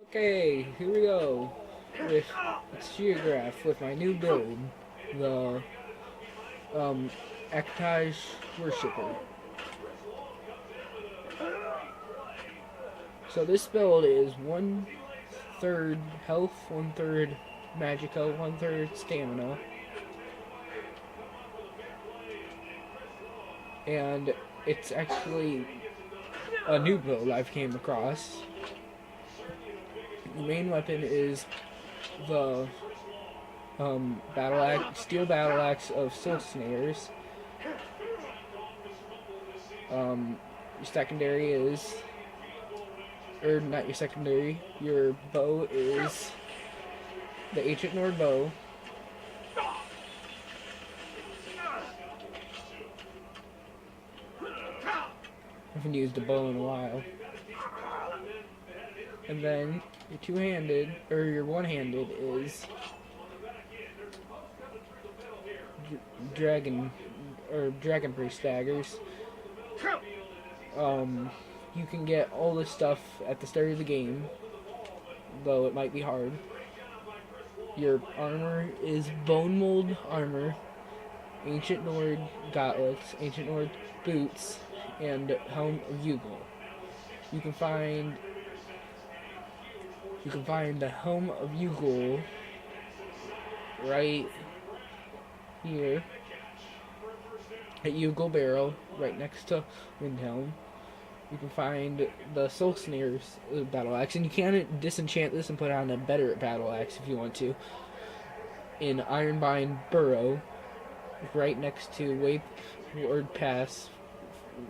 Okay, here we go with Geograph with my new build, the Akatosh Worshipper. So this build is 1/3 health, 1/3 magicka, 1/3 stamina, and it's actually a new build I've came across. The main weapon is the steel battle axe of soul snares. Your secondary is, or not your secondary, your bow is the ancient Nord bow. I haven't used a bow in a while. And then your two-handed, or your one-handed is dragon priest daggers. You can get all this stuff at the start of the game, though it might be hard. Your armor is bone mold armor, ancient Nord gauntlets, ancient Nord boots, and helm of Yugal. You can find the helm of Yugal right here at Yugal Barrow, right next to Windhelm. You can find the Soul Snares battle axe, and you can disenchant this and put on a better battle axe if you want to. In Ironbind Burrow, right next to Wayward Pass,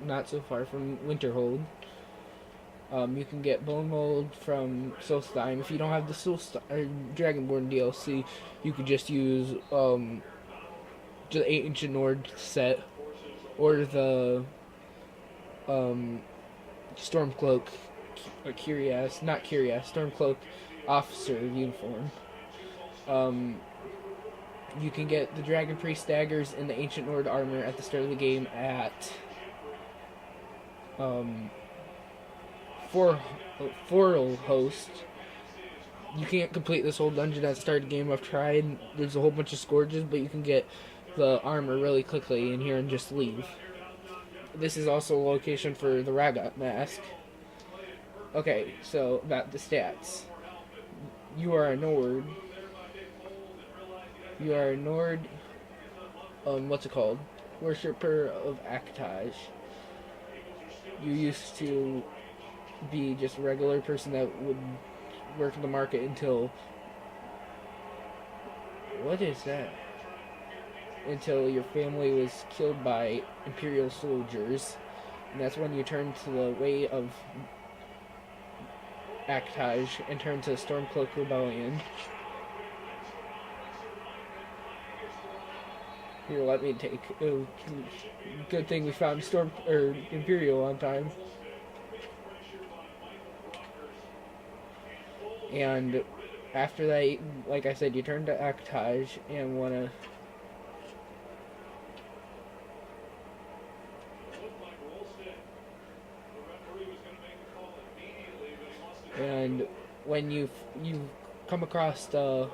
not so far from Winterhold. You can get Bone Mold from Solstheim. If you don't have the Dragonborn DLC, you could just use the Ancient Nord set or the Stormcloak, or Stormcloak officer uniform. You can get the Dragon Priest daggers and the Ancient Nord armor at the start of the game at Fortal Host. You can't complete this whole dungeon at the start of the game. I've tried. There's a whole bunch of scourges, but you can get the armor really quickly in here and just leave. This is also a location for the Ragot mask. Okay, so about the stats. You are a Nord. What's it called? Worshipper of Akatosh. You used to be just a regular person that would work in the market until... What is that? Until your family was killed by Imperial soldiers. And that's when you turned to the way of Akatosh and turned to the Stormcloak Rebellion. Here, let me take... Oh, good thing we found Imperial on time. And after that, like I said, you turn to Akatosh and wanna... And when you come across the...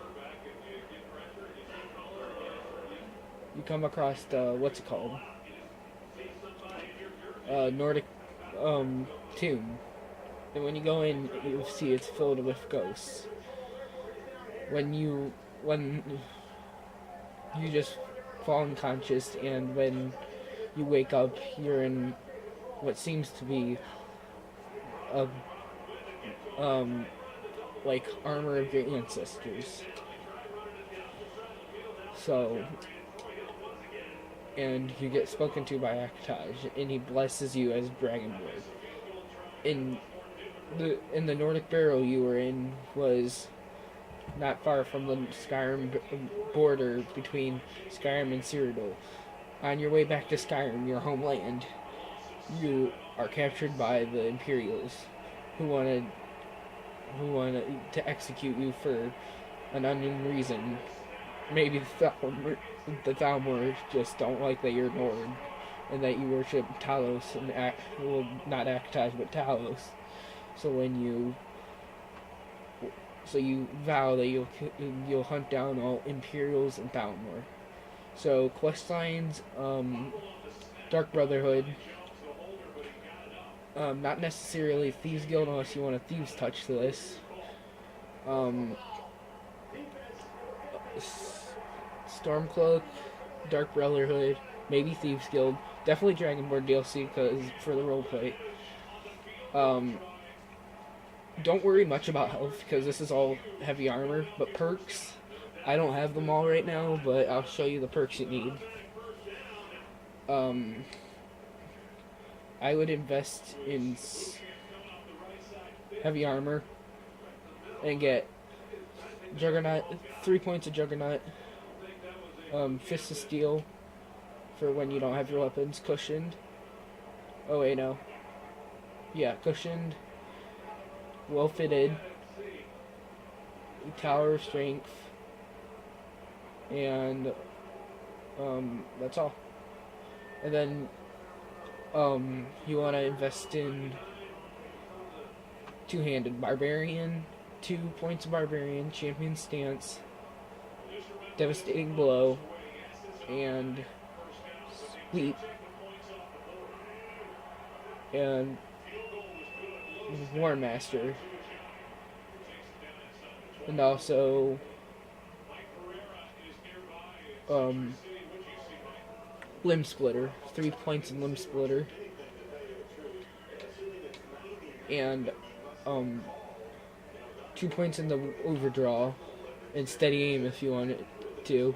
what's it called? Nordic tomb. And when you go in, you see it's filled with ghosts. When you just fall unconscious, and when you wake up, you're in what seems to be a like armor of your ancestors. So, and you get spoken to by Akatosh, and he blesses you as Dragonborn. In the Nordic Barrow you were in was not far from the Skyrim border between Skyrim and Cyrodiil. On your way back to Skyrim, your homeland, you are captured by the Imperials, who wanted to execute you for an unknown reason. Maybe the Thalmor just don't like that you're Nord, and that you worship Talos, and not Akatosh, but Talos. So when you So you vow that you'll hunt down all Imperials in Balmor. So quest lines, Dark Brotherhood. Not necessarily Thieves Guild unless you want a Thieves Touch list. Um, Stormcloak, Dark Brotherhood, maybe Thieves Guild. Definitely Dragonborn DLC because for the roleplay. Don't worry much about health because this is all heavy armor. But perks, I don't have them all right now, but I'll show you the perks you need. I would invest in heavy armor and get Juggernaut, 3 points of Juggernaut, Fist of Steel for when you don't have your weapons cushioned. Oh wait, no. Yeah, cushioned, well fitted, Tower of Strength, and that's all. And then you want to invest in two-handed Barbarian, 2 points of Barbarian, Champion Stance, Devastating Blow, and Sweep, and War Master, and also Limb Splitter, 3 points in Limb Splitter, and 2 points in the Overdraw, and Steady Aim if you want it to,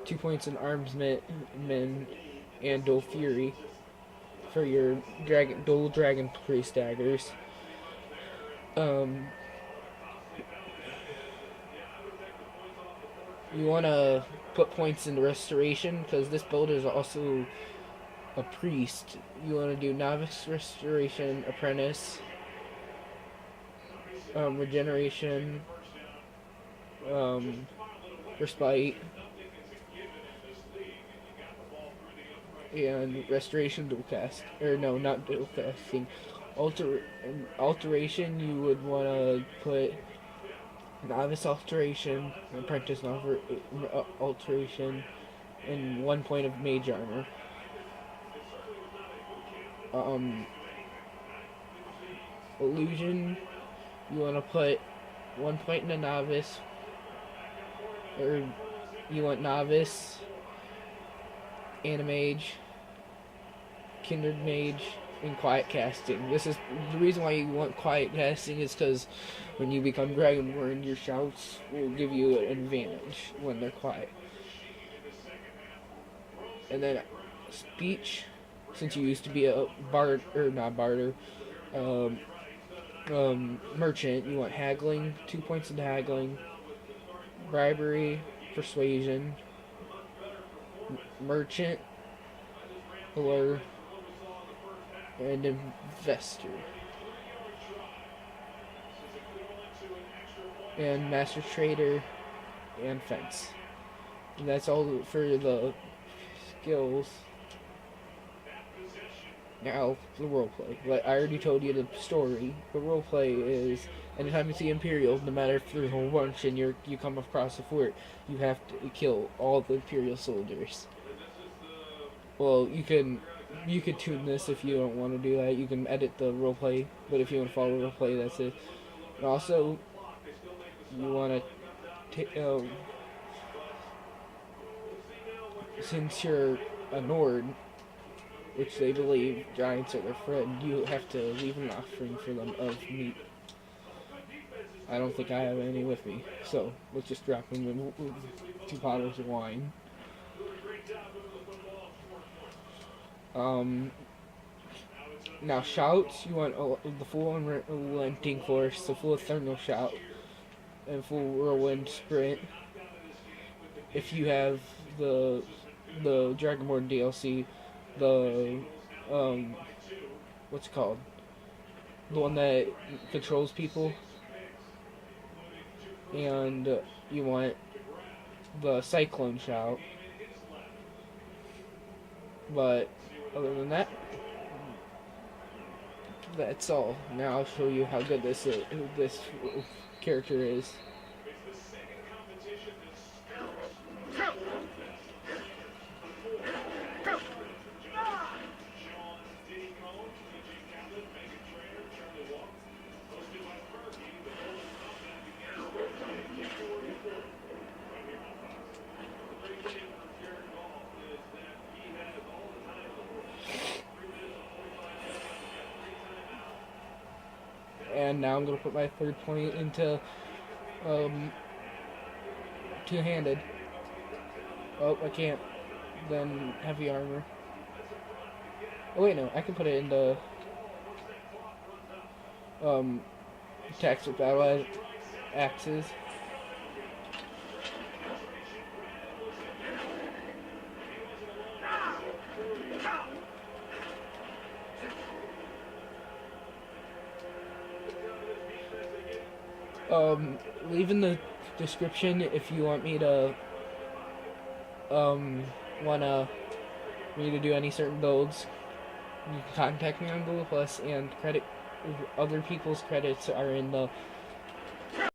2 points in Armsmen and Dual Fury for your Dual Dragon Priest daggers. You want to put points into Restoration because this build is also a priest. You want to do Novice Restoration, Apprentice, Regeneration, Respite, and Restoration dual cast. Or no, not dual casting. Alteration, you would want to put Novice Alteration, Apprentice Alteration, and 1 point of Mage Armor. Illusion, you want to put 1 point in a Novice, or you want Novice, Animage, Kindred Mage, and Quiet Casting. This is the reason why you want Quiet Casting is because when you become Dragonborn, your shouts will give you an advantage when they're quiet. And then Speech, since you used to be a bard, or not barter, merchant, you want Haggling, 2 points into Haggling, Bribery, Persuasion, Merchant, Allure, and Investor. And Master Trader and Fence. And that's all for the skills. Now, the roleplay. Like I already told you the story. The roleplay is anytime you see Imperials, no matter if there's a whole bunch and you come across a fort, you have to kill all the Imperial soldiers. Well, you can tune this if you don't want to do that. You can edit the roleplay, but if you want to follow the roleplay, that's it. And also, you want to since you're a Nord, which they believe giants are their friend, you have to leave an offering for them of meat. I don't think I have any with me, so let's just drop them in 2 bottles of wine. Now shouts, you want the full unrelenting force, the full eternal shout, and full whirlwind sprint. If you have the Dragonborn DLC, the what's it called? The one that controls people. And you want the Cyclone shout. But other than that, that's all. Now I'll show you how good this is. character is. And now I'm going to put my third point into two-handed. Oh, I can't. Then heavy armor. Oh wait, no, I can put it into attacks with battle axes. Leave in the description if you want me to wanna me to do any certain builds. You can contact me on Google Plus, and other people's credits are in the